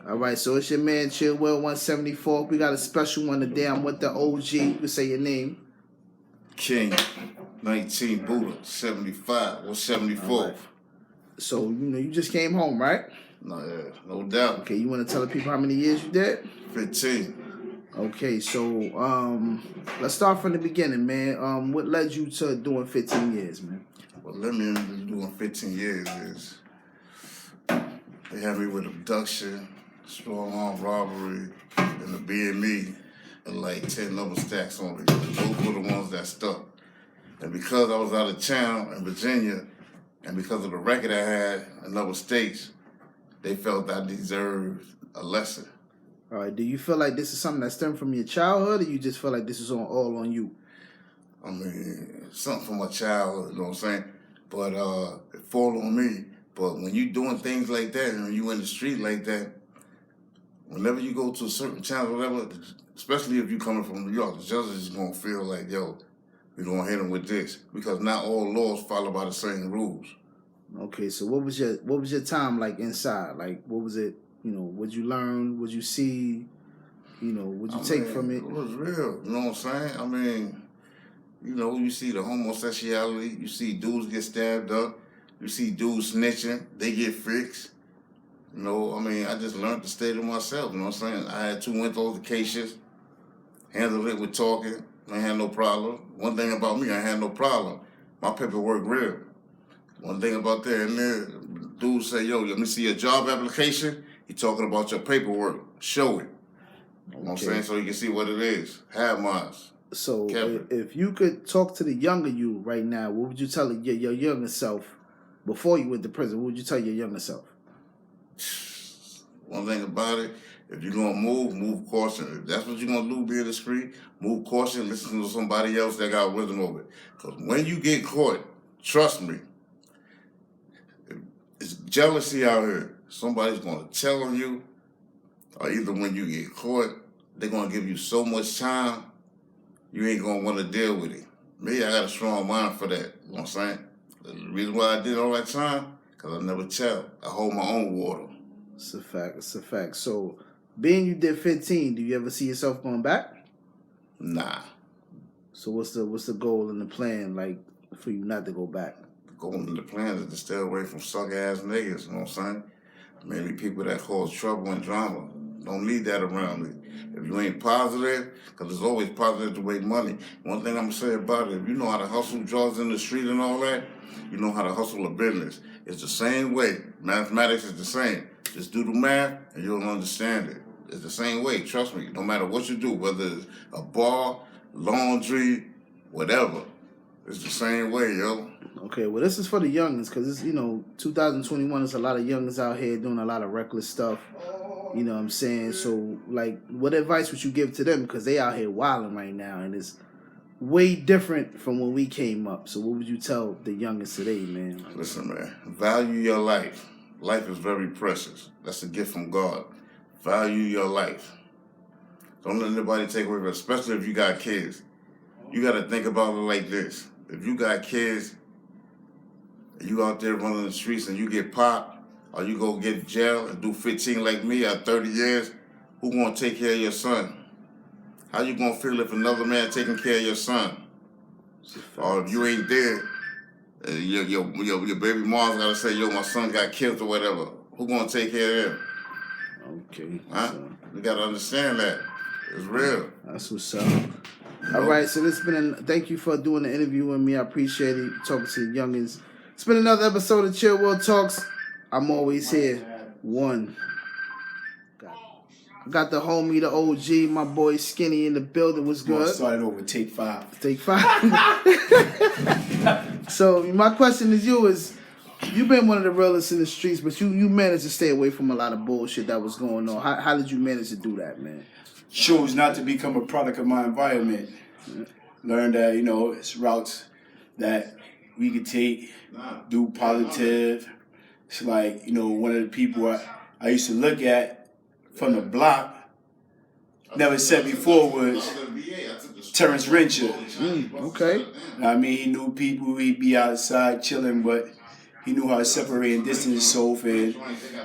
All right, so it's your man Chill Will 174. We got a special one today. I'm with the OG. You can say your name. King, 19 Buddha, 75 or 74. Right. So, you just came home, right? No doubt. Okay, you want to tell the people how many years you did? 15. Okay, so let's start from the beginning, man. What led you to doing 15 years, man? What led me into doing 15 years is they had me with abduction, strong arm robbery, and the BME, and like 10 number stacks on it. Those were the ones that stuck. And because I was out of town in Virginia, and because of the record I had in other states, they felt I deserved a lesson. All right, do you feel like this is something that stemmed from your childhood, or you just feel like this is all on you? I mean, something from my childhood, you know what I'm saying? But it fall on me. But when you doing things like that, and when you in the street like that, whenever you go to a certain town or whatever, especially if you coming from New York, the judges is gonna feel like, yo, we're gonna hit them with this. Because not all laws follow by the same rules. Okay, so what was your time like inside? Like, what was it? What'd you learn? What'd you see? What'd you take from it? It was real, you know what I'm saying? I mean, you see the homosexuality, you see dudes get stabbed up, you see dudes snitching, they get fixed. I just learned to stay to myself, you know what I'm saying? I had 2 mental cases, handled it with talking, I ain't had no problem. One thing about me, I had no problem. My paperwork real. One thing about that, and there, dudes say, yo, let me see your job application. He talking about your paperwork. Show it. You know what I'm saying? So you can see what it is. Have mine. So if you could talk to the younger you right now, what would you tell your younger self before you went to prison? What would you tell your younger self? One thing about it, if you're going to move caution. If that's what you're going to do, be in the street, move caution, listen to somebody else that got wisdom over it. Because when you get caught, trust me, it's jealousy out here. Somebody's going to tell on you, or either when you get caught, they're going to give you so much time, you ain't going to want to deal with it. Me, I got a strong mind for that. You know what I'm saying? The reason why I did all that time, because I never tell. I hold my own water. It's a fact. It's a fact. So, being you did 15, do you ever see yourself going back? Nah. So what's the goal and the plan, like, for you not to go back? The goal and the plan is to stay away from suck-ass niggas, you know what I'm saying? Maybe people that cause trouble and drama. Don't need that around me. If you ain't positive, because it's always positive to make money. One thing I'm going to say about it, if you know how to hustle drugs in the street and all that, you know how to hustle a business. It's the same way. Mathematics is the same. Just do the math and you'll understand it. It's the same way, trust me. No matter what you do, whether it's a bar, laundry, whatever, it's the same way, yo. Okay, well, this is for the youngins, because it's, 2021, there's a lot of youngins out here doing a lot of reckless stuff. You know what I'm saying? So, like, what advice would you give to them? Because they out here wilding right now, and it's way different from when we came up. So what would you tell the youngest today, man? Listen, man, value your life. Life is very precious. That's a gift from God. Value your life. Don't let anybody take away from it, especially if you got kids. You got to think about it like this. If you got kids, and you out there running the streets and you get popped, or you go get jail and do 15 like me at 30 years, who gonna take care of your son? How you gonna feel if another man taking care of your son? Or if you ain't there, your baby mom's gotta say, yo, my son got killed or whatever. Who gonna take care of him? Okay. Huh? So You gotta understand that. It's real. That's what's up. All right, so thank you for doing the interview with me. I appreciate it. Talking to the youngins. It's been another episode of Chill World Talks. I'm always here. One. Got the homie, the OG, my boy Skinny in the building. What's good? Started over take 5. Take 5. So my question to you is, you've been one of the realest in the streets, but you managed to stay away from a lot of bullshit that was going on. How did you manage to do that, man? Chose not to become a product of my environment. Learned that, it's routes that we could take, do positive. It's like, one of the people I used to look at from the block, never said before, was Terrence Rencher. Okay. I mean, he knew people, he'd be outside chilling, but he knew how to separate and distance himself, and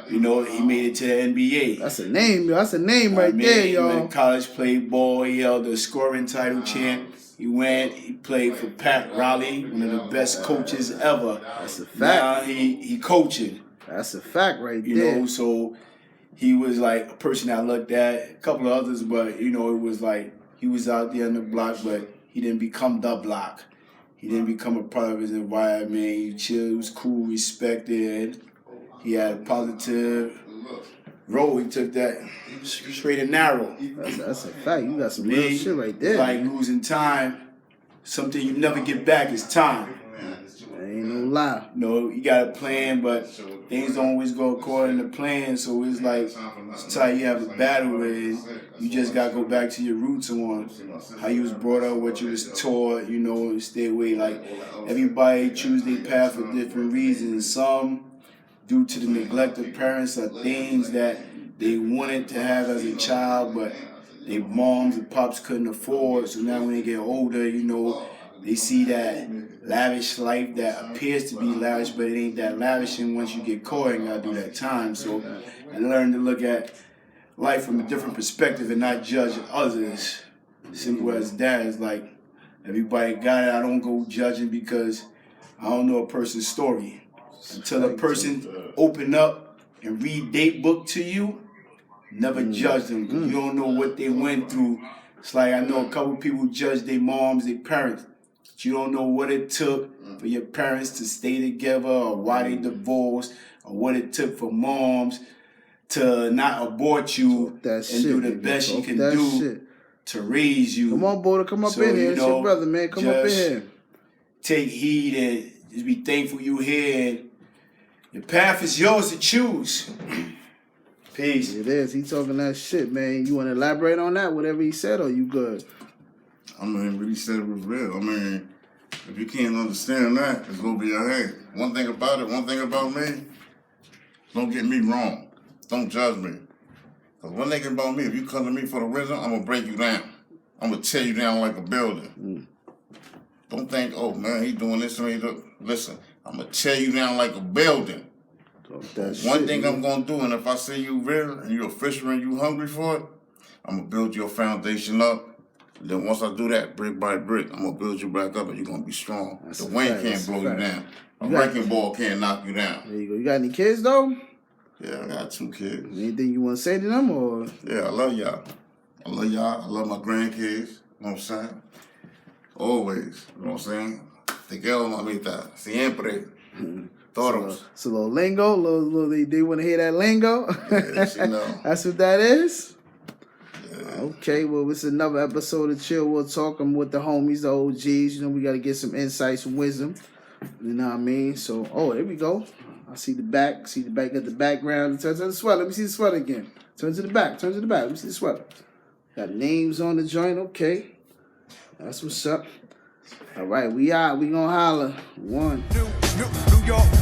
you know, he made it to the NBA. That's a name, yo. That's a name right there, He y'all. went to college, played ball. He held the scoring title champ. He played for Pat Riley, one of the best coaches ever. That's a fact. Now he coaching. That's a fact right You there. know, so he was like a person I looked at, a couple of others, but you know, it was like he was out there on the block, but he didn't become the block. He didn't become a part of his environment. He chilled, he was cool, respected. He had a positive role. He took that straight and narrow. That's a fact. You got some real shit right there. Like losing time, something you never get back is time. Ain't no lie. You know, you got a plan, but things don't always go according to plan. So it's like, it's how you have a battle with. You just got to go back to your roots on how you was brought up, what you was taught, you know, and stay away. Like, everybody choose their path for different reasons. Some, due to the neglect of parents, are things that they wanted to have as a child, but their moms and pops couldn't afford. So now when they get older, you know, they see that lavish life that appears to be lavish, but it ain't that lavish. And once you get caught, you gotta do that time. So I learned to look at life from a different perspective and not judge others. Simple as that. It's like everybody got it. I don't go judging because I don't know a person's story. Until a person open up and read their book to you, never judge them. You don't know what they went through. It's like I know a couple people judge their moms, their parents. But you don't know what it took for your parents to stay together, or why they divorced, or what it took for moms to not abort you and do the best she can do to raise you. Come on, Boda, come up in here. It's your brother, man. Come up in here. Take heed and just be thankful you here. And your path is yours to choose. Peace. It is. He talking that shit, man. You want to elaborate on that, whatever he said, or you good? I mean, what he said was real. I mean, if you can't understand that, it's going to be a hey. One thing about me, don't get me wrong. Don't judge me. Because one thing about me, if you come to me for the wisdom, I'm going to break you down. I'm going to tear you down like a building. Don't think, oh, man, he doing this to me. Listen, I'm going to tear you down like a building. One thing I'm going to do, and if I see you real and you're a fisherman and you hungry for it, I'm going to build your foundation up. Then once I do that, brick by brick, I'm going to build you back up and you're going to be strong. The wind can't blow you down. A wrecking ball can't knock you down. There you go. You got any kids, though? Yeah, I got 2 kids. Anything you want to say to them, or? Yeah, I love y'all. I love my grandkids. You know what I'm saying? Always. You know what I'm saying? Te quiero, mamita. Siempre. Todos. It's a little lingo. They want to hear that lingo? Yeah, she know. That's what that is? Yeah. Okay, well, it's another episode of Chill We'll Talk. I'm with the homies, the OGs. You know, we got to get some insights, some wisdom. You know what I mean? So, there we go. I see the back. Got the background. Turn to the sweater. Let me see the sweater again. Turn to the back. Let me see the sweater. Got names on the joint. Okay. That's what's up. All right, we out. We gonna holler. One. New York.